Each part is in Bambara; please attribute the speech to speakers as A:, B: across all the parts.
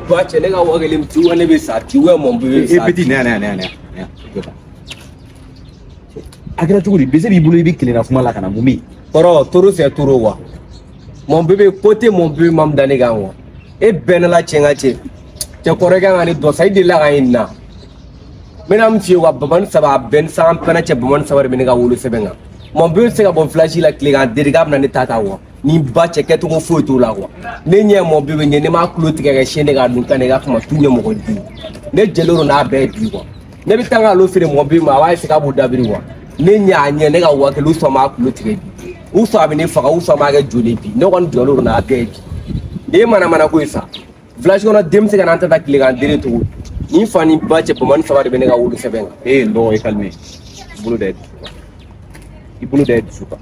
A: But you never walk him through and be sat. You were mon baby. I got to be busy believing killing of Malakana Mumi. Or Toro say Turowa. Mon baby put him mon baby mam Danigawa. A Benala Chengache. The Corregan and it was I did la in now. Menam few up Baban Saba, Ben Sam Panacha Baman Saba Benega Ulu Sebenga. Mon baby say about flashy like Liga, Dirigam and the Tatawa. Ni bache ketu ko foto la kwa nenye mo bibe ne ma kloti ga shene ga dun kan ga kuma tunye mo godi ne jeloro na be bi kwa ne bitanga lo fire mo bi ma wa se ka buda bi kwa nenye anye ne ga wa ke lo so ma kloti ga bi u so abi ne fa u so ma ga jole bi ne kon jeloro na be bi e mana ko isa flash ko na dem se ga nanta ta kile ga dire to ni fani bache po man sawari be ne ga wulu sebenga ndo e kalme bulu dead suka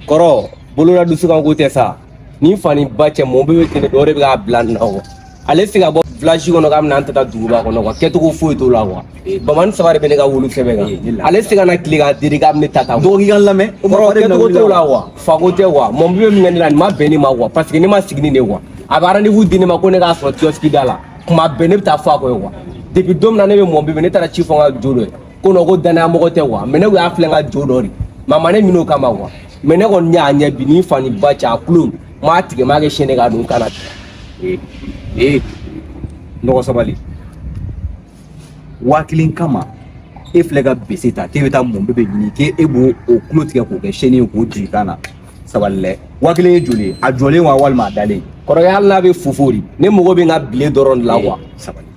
A: koro Bolora du suka ko tesa ni fani bache mo be tene dore be ga blan na ko ale siga bo flash ko no gam nan ta duba ko no ko keto ko fu to la ko ba man sawari be ne ga wulu sebe ga ale siga na kliga diri gam ni tata do gi gan lame o ko keto ko to la wa fa ko te wa mo be mi ngani lan ma be ni ma wa parce que ni ma signi ne wa abara ni wu dini ma ko ne ga so tioski dala kuma be ne ta fa ko wa depuis dom na ne be mo be ne tara chifo ga jodo ko no go dana mo ko te wa me ne go afle ga jodori mama ne mino kama wa mene kon nya bini fani bacha klum ma tige ma ge shene ga dun kana no sabali wakilin kama eflega besita tebeta mo bebe ni ke ebo o klo tige ko ge shene ko di kana saballe wakilin joli a joli wa walma dale koro ya Allah be fufori ne mo go be nga bile doron la wa sabali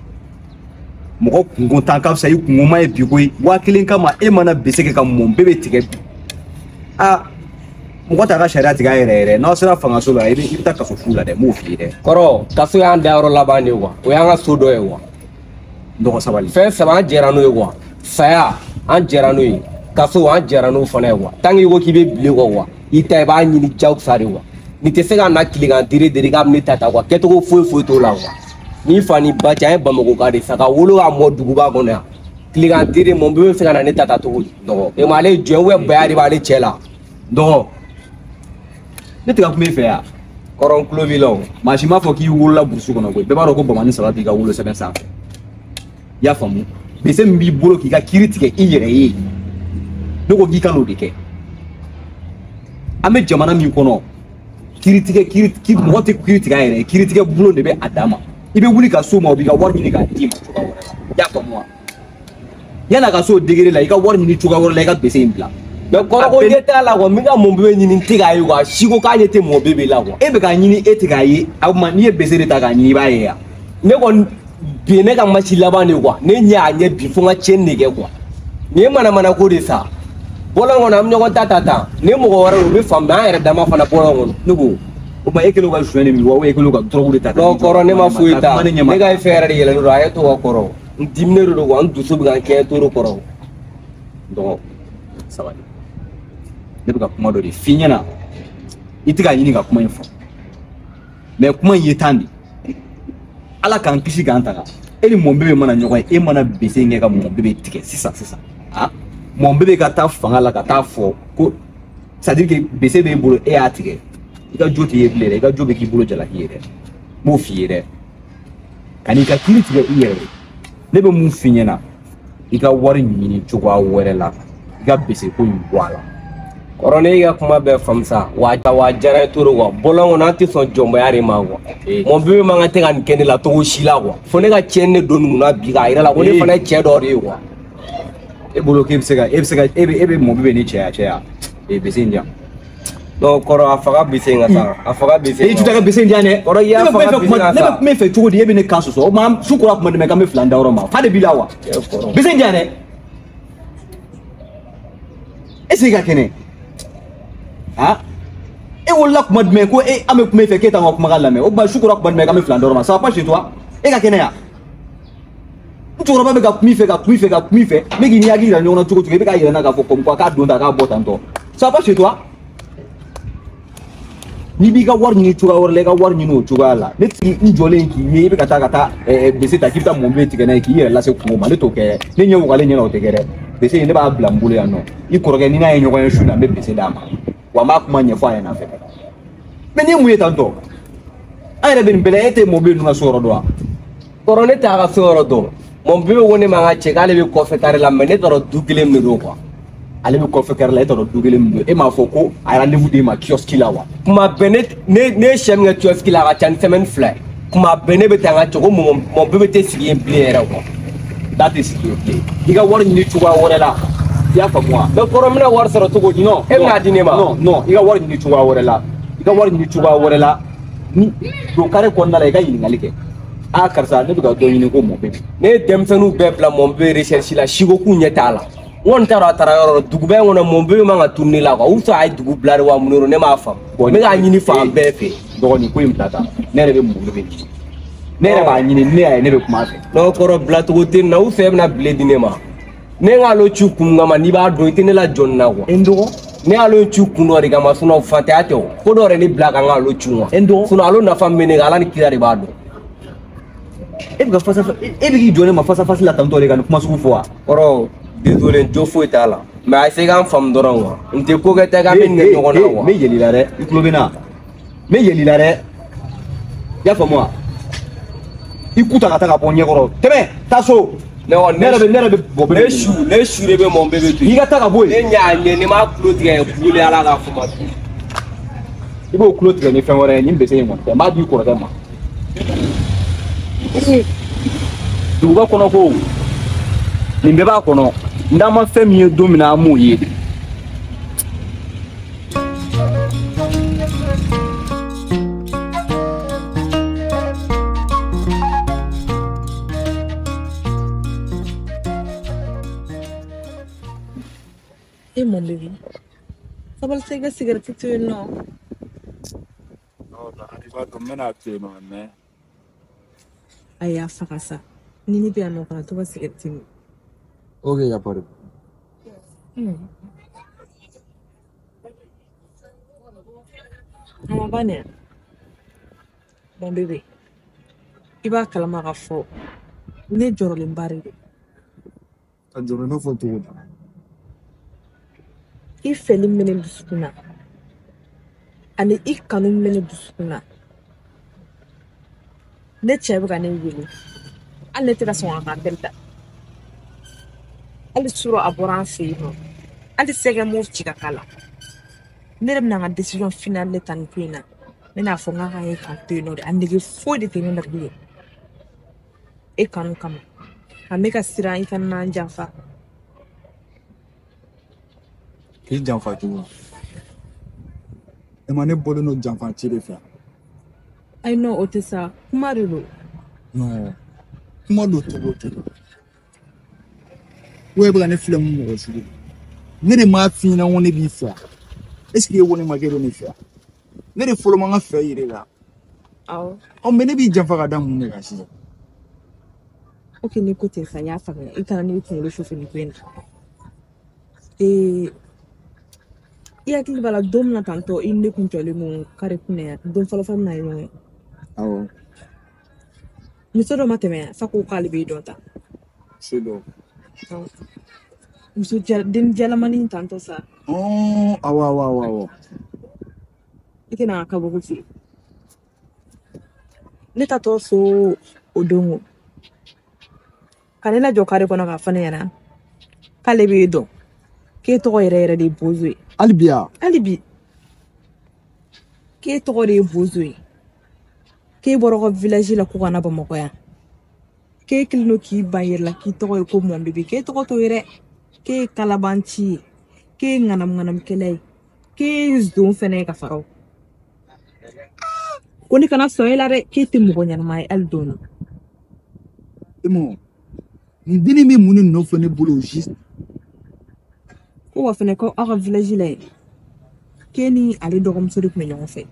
A: mo ko kungun tan ka sai kunuma e bigoi wakilin kama e mana beseke ka mo bebe tige Mugota ga sharia tiga ere no sera fanga solo ibi ta kaso fula de mo fi de koro kaso ya ndaro labani wa o ya nga sodo e wa ndo sabali fe saba jerano e wa saya an jerano e kaso an jerano fana e wa tangi wo kibe bile wa ita ba nyini jaw sare wa ni te sega na kiliga dire ga mi tata wa keto ko fo to la wa ni fani ba ja e ba mo ko ga de saka wolo ga mo dugu ba ko na kiliga dire mo be sega na ne tata to do e male jewe ba ya ba le chela do ne te ka kuma fe ya koron clovilo machima fo ki wula busu kono ko be baro ko bamani sala bi ga wulo seben sa ya famu be se mbi bolo ki ka kiritike iyere yi ne ko gi kalo de ke ame jamana mi kono kiritike mo te kiritike ere kiritike bulo de be adama ibe wuli ka so ma obi ga warni ni ga tim ya famu yana ka so degere la i ka warni ni chuga wora la ga be se impla mais koro ko yeta la ko mi ga mo be nyini tiga yi wa shiko ka yete mo bebe la ko e be ka nyini etiga yi abuma ni e bese de ta ga nyini ba ye ya ne ko bi ne ga machi laba ne ko ne nya nya bi fu nga chen ne ge ko ne mana ko de sa bola ngona am nyoko tata ne mo ko wara be fam na ere dama fana bola ngono nugo o ma ekelo ga jweni mi wa ekelo ga tro de tata do koro ne ma fuita ne ga fere de yele no ay to koro dimne ro do an dusu ga ke to ro koro do sawani ne bɛ ka kuma dɔ de f'i ɲɛna i tɛ ka ɲini ka kuma in fɔ mais kuma in ye tan de ala k'an kisi k'an taga e ni mɔn bɛɛ mana ɲɔgɔn ye e mana bese kɛ ka mɔn bɛɛ tigɛ sisan mɔn bɛɛ ka taa fanga la ka taa fɔ ko c'est à dire que bese b'e bolo e y'a tigɛ i ka jo tɛ ye bilen dɛ i ka jo bɛ k'i bolo jalaki ye dɛ m'o f'i ye dɛ ka n'i ka kiiri tigɛ i yɛrɛ ye ne bɛ mun f'i ɲɛna i ka wari ɲini cogoya wɛrɛ la i ka bese ko in bɔ a la korone ga kuma be famsa wa jara turu wa bolongo na ti so jombo yari ma wa mo be ma ngate kan kene la to shila wa fo ne ga chenne don na bi ga ira la ko ne fa na che do ri wa e bolo ke bisega ebe mo be ni che ya e be sinja do koro afaga bisenga sa afaga bisenga e tuta bisen jane koro ya afaga bisenga sa me fe tugo de ebe ne kanso so ma sukura kuma de me ka me flanda oro ma fa de bilawa bisen jane ese ga kene et on l'a commandé mais quoi et ame kuma fait que t'as kuma la mais o ba shukura kuma mais comme flandor ma ça va pas chez toi et ka kenya tu crois pas que kuma fait mais qui n'y a rien on a tout tu ka yena ka fo comme quoi ka donda ka botanto ça va pas chez toi ni bi ka war ni tu war le ka war ni no tu la ne ti njole ki ye be ka ta be se ta ki ta mo be ti kana ki ye la se kuma le to ke ne nyo ga le nyo te kere bese ne b'a bila n bolo yan nɔ i kɔrɔkɛ ni n'a ye ɲɔgɔn ye su la n bɛ bese d'a ma wa n b'a kuma ɲɛfɔ a ɲɛna fɛnɛ mais ni ye mun ye tantɔ an yɛrɛ bɛ nin bɛɛ la e tɛ mɔbili ninnu ka so yɔrɔ dɔn wa
B: kɔrɔ ne t'a ka so yɔrɔ dɔn mɔbili ko ne ma ka cɛ k'ale bɛ kɔfɛ kari la mais ne t'a dɔn du kelen min don quoi ale bɛ kɔfɛ kari la e t'a dɔn du kelen min don e m'a fɔ ko a ye rendez-vous d'e ma kiosque la wa kuma bɛɛ ne ye sɛ min kɛ kiosque la a ka ca ni semaine 2 ye kuma bɛɛ ne bɛ taa n ka cɛ ko mɔbili bɛ tɛ sigi yen bilen yɛrɛ quoi
A: n'a tɛ sigi yen bilen i ka wari ɲini cogoya wɛrɛ la i y'a faamu wa
B: mais kɔrɔ n bɛna wari sɔrɔ cogo di non e bɛna di ne ma
A: non i ka wari ɲini cogoya wɛrɛ la i ka wari ɲini cogoya wɛrɛ la ni don kare kɔnɔna la i ka ɲininkali kɛ a karisa ne bɛ ka dɔ ɲini ko mɔbili
B: ne ye denmisɛnninw bɛɛ bila mɔbili recherche la siko k'u ɲɛ t'a la n kɔni t'a dɔn a taara yɔrɔ dɔ duguba in kɔnɔ mɔbili man ka tourner la quoi u sɔrɔ a ye dugu bila de wa mun de don ne m'a faamu ne k'a ɲini fan bɛɛ fɛ
A: dɔgɔnin ko in bila tan ne yɛrɛ bɛ mɔbili bɛ ɲini ne yɛrɛ b'a ɲini ne y'a ye ne bɛ kuma a fɛ
B: n'o kɔrɔ bilacogo tɛ nin na u fɛ bɛna bile di ne ma ne k'alo ci kun kama n'i b'a dɔn i tɛ ne la jɔnni na quoi
A: e n dɔgɔ
B: ne y'alo ci kun dɔ de kama sinon fantanya tɛ o ko dɔ yɛrɛ ne bila ka n k'alo ci wa
A: e n dɔgɔ
B: sinon alo nafa min bɛ ne kan ala ni kira de b'a dɔn
A: e bɛ ka fasa e bɛ k'i jɔ ne ma fasa fasi la tantɔ de ka nin kuma sugu fɔ wa
B: kɔrɔ désolé jo foyi t'a la mais a essaye k'an faamu dɔrɔn quoi n tɛ ko kɛ tɛ k'an bɛ ɲɛ ɲɔgɔn na quoi
A: n bɛ yɛlɛ i la dɛ i tulo bɛ n na n bɛ yɛlɛ i la dɛ i y'a faamu wa i ku ta ka taa ka bɔ ɲɛkɔrɔ tɛmɛ taa so ne yɛrɛ bɛ bɔ bɛ
B: ne su de bɛ mɔn bɛɛ bɛ to
A: i ka taa ka bɔ yen
B: ne ɲ'a ɲɛ ne m'a kulo tigɛ bugule ala k'a fɔ ma
A: i b'o kulo tigɛ ni fɛn wɛrɛ ye nin bese in kɔni tɛ n b'a di i kɔrɔkɛ ma duguba kɔnɔ ko nin bɛɛ b'a kɔnɔ n'an ma fɛn min ye don min na an m'o ye
C: Et mon bébé, ça va le faire cigarette tu non?
D: Non, il va tomber à pied, mais.
C: Aïe, à faire ça. Nini bien non quand tu vas cigarette.
D: Ok, il n'y a pas de
C: On va bien. Mon bébé, il va calmer à fond. Ne joro limbari.
D: Ça dure 9 fois tout.
C: I fɛli mene dusukun na ani I kanu mene dusukun na ne cɛ bɛ ka ne wele hali ne tɛ ka sɔn a ka appel ta hali sura a bɔra an fɛ yen nɔ hali sɛgɛ m'o ci ka k'a la ne yɛrɛ bɛna n ka décision finale de ta nin ko in na ne n'a fɔ n k'a ka ye k'an to yen nɔ de a nege foyi de tɛ ne la bilen e kanu kama a bɛ ka siran I kana n'an janfa.
D: K'i janfa cogo e ma ne bɔlen no janfa ci de fɛ
C: ayi non o tɛ sa kuma de don
D: non kuma do cogo tɛ o ye bɛ ka ne filɛ mun mɔgɔ sugu ne de m'a f'i ɲɛna ko ne b'i fɛ est ce que e ko ne ma k'e bɛ ne fɛ ne de fɔlɔ ma n ka fɛ yir'e la
C: awɔ
D: mais ne b'i janfa ka da mun de kan sisan
C: ok ni ko tɛ sa n y'a faamuya I kana ne kunkolo sufɛ nin ko in na I hakili b'a la don min na tantɔ I ne kun jɔlen don kare kunna yan don fɔlɔ fɔlɔ min na ye ɲɔgɔn ye
D: awɔ
C: muso dɔ ma tɛmɛ yan fa ko k'ale b'i dɔn ta
D: se dɔ
C: muso den jɛlamani tantɔ sa
D: awɔ
C: I tɛna ka kabako fili ne tatɔ so o don o ka ne lajɔ kare kɔnɔ k'a fɔ ne ɲɛna k'ale b'i dɔn k'e tɔgɔ yɛrɛ yɛrɛ de ye Bozo ye
D: hali bi ya
C: hali bi k'e tɔgɔ de ye Bozo ye k'e bɔra ka village la ko kana Bamakɔ yan k'e kelen don k'i ban yɛrɛ la k'i tɔgɔ ye ko mɔn bebe k'e tɔgɔ t'o ye dɛ k'e ye kalabanci ye k'e ye ŋanamu-ŋanamukɛla ye k'e ye zon fɛnɛ ye ka fara o ko ne kana sɔn e la dɛ k'e tɛ mɔgɔ ɲɛnama ye hali dɔɔni
D: nin deni bɛ mun de nɔfɛ ne bolo juste
C: ko wa fɛnɛ ko aw ka village la yen k'e ni ale dɔgɔmuso de tun bɛ ɲɔgɔn fɛ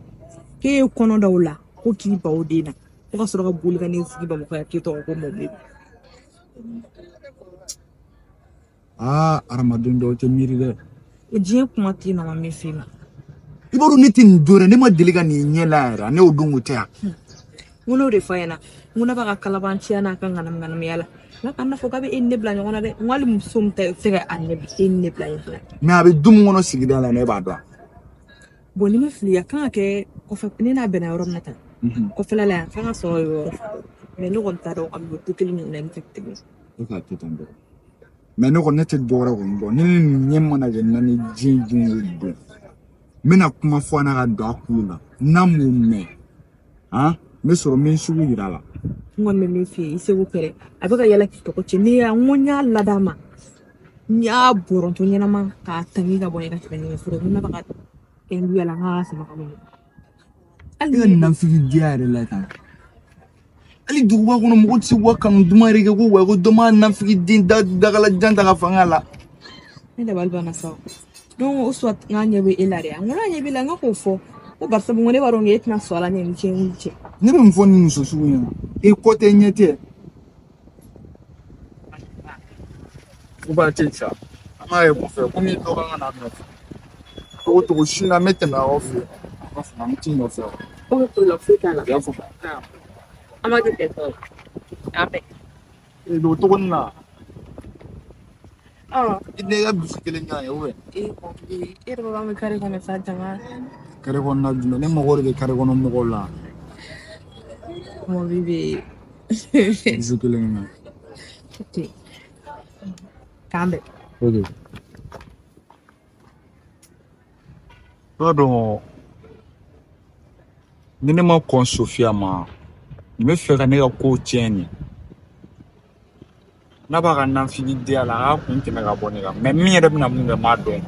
C: k'e ye kɔnɔ da o la ko k'i ba o den na ko ka sɔrɔ ka boli ka n'i sigi Bamakɔ yan k'e tɔgɔ ko mɔn bebe
D: hadamaden dɔw tɛ miiri dɛ
C: o diɲɛ kuma tɛ na ma min f'i ma
D: i b'a dɔn ne tɛ nin don dɛ ne ma deli ka nin ɲɛ la yɛrɛ ne y'o don o tɛ yan
C: n ko n'o de fɔ a ɲɛna n ko ne b'a ka kalabanciya n'a ka ŋanamu-ŋanamuya la Nka kana fɔ k'a bɛ e ni ne bila ɲɔgɔn na dɛ n ko hali muso min tɛ se ka a ne e ni ne bila ɲɔgɔn na
D: mais a bɛ du mun kɔnɔ sigida la ne b'a dɔn
C: bon ni ma fili a kan ka kɛ kɔfɛ ne n'a bɛnna yɔrɔ min na tan kɔfɛla la yan f'an ka sɔrɔ yɔrɔ mais ne kɔni t'a dɔn a bɛ bɔ du kelen min na ne tɛ tɛmɛ
D: e k'a to tan dɔrɔn mais ne kɔni ne tɛ dɔwɛrɛ kɔni dɔn ni ne ɲɛ mana kɛ na ni diɲɛ dun o don n bɛna kuma fɔ n'a ka don a kulo la n'a m'o mɛn n bɛ sɔrɔ n bɛ n sugu yira a la
C: n kɔni bɛ min f'i ye i seko kɛrɛ a bɛ ka yala k'i tɔgɔ cɛ ne n ko n y'a lada ma n y'a bɔrɔntɔ ɲɛnama k'a tangi ka bɔ yen ka tɛmɛ ɲɛgɛn foro n bɛ ka kɛ n yala n ka sama ka bɔ yen
D: e ka nafigi diya yɛrɛ la tan hali duguba kɔnɔ mɔgɔ tɛ se k'u ka kanu duman yɛrɛ kɛ ko wa ko dɔ m'a nafigi den dagalajan ta ka fanga la
C: ne dabali banna sa donc o soit n k'a ɲɛ bɛ e la dɛ n ko n'a ɲɛ b'i la n ka k'o fɔ ko barisa ko ne b'a dɔn k'e tɛna sɔn a la ne ni cɛ
D: ne bɛ mun fɔ ni muso sugu ɲɛna e kɔ tɛ ɲɛ tɛ ko b'a tɛ sa an b'a ye mun fɛ ko ni dɔ kan ka na nɔfɛ cogo cogo sini na n bɛ tɛmɛ aw fɛ yen an ka fanga n t'i nɔfɛ
C: o bɛ problème foyi t'a la
D: i y'a fɔ
C: an b'a kɛ ten tɔ k'a bɛn
D: e don cogo nin na
C: i
D: ne ka dusu kelen ɲɔgɔn ye ou bien
C: e yɛrɛ b'a dɔn an bɛ kare kɔnɔ sa jama
D: kare kɔnɔna jumɛn ne mago de bɛ kare kɔnɔ mɔgɔw la
C: mɔbili bɛ
D: dusu kelen na
C: ten k'an bɛn
D: ok b'a dɔn ni ne ma kɔn Sofiya ma n bɛ fɛ ka ne ka kow tiɲɛ nin n'a b'a ka nafigi di a la a k'a kun tɛmɛ ka bɔ ne kan mais min yɛrɛ bɛna mun kɛ n m'a dɔn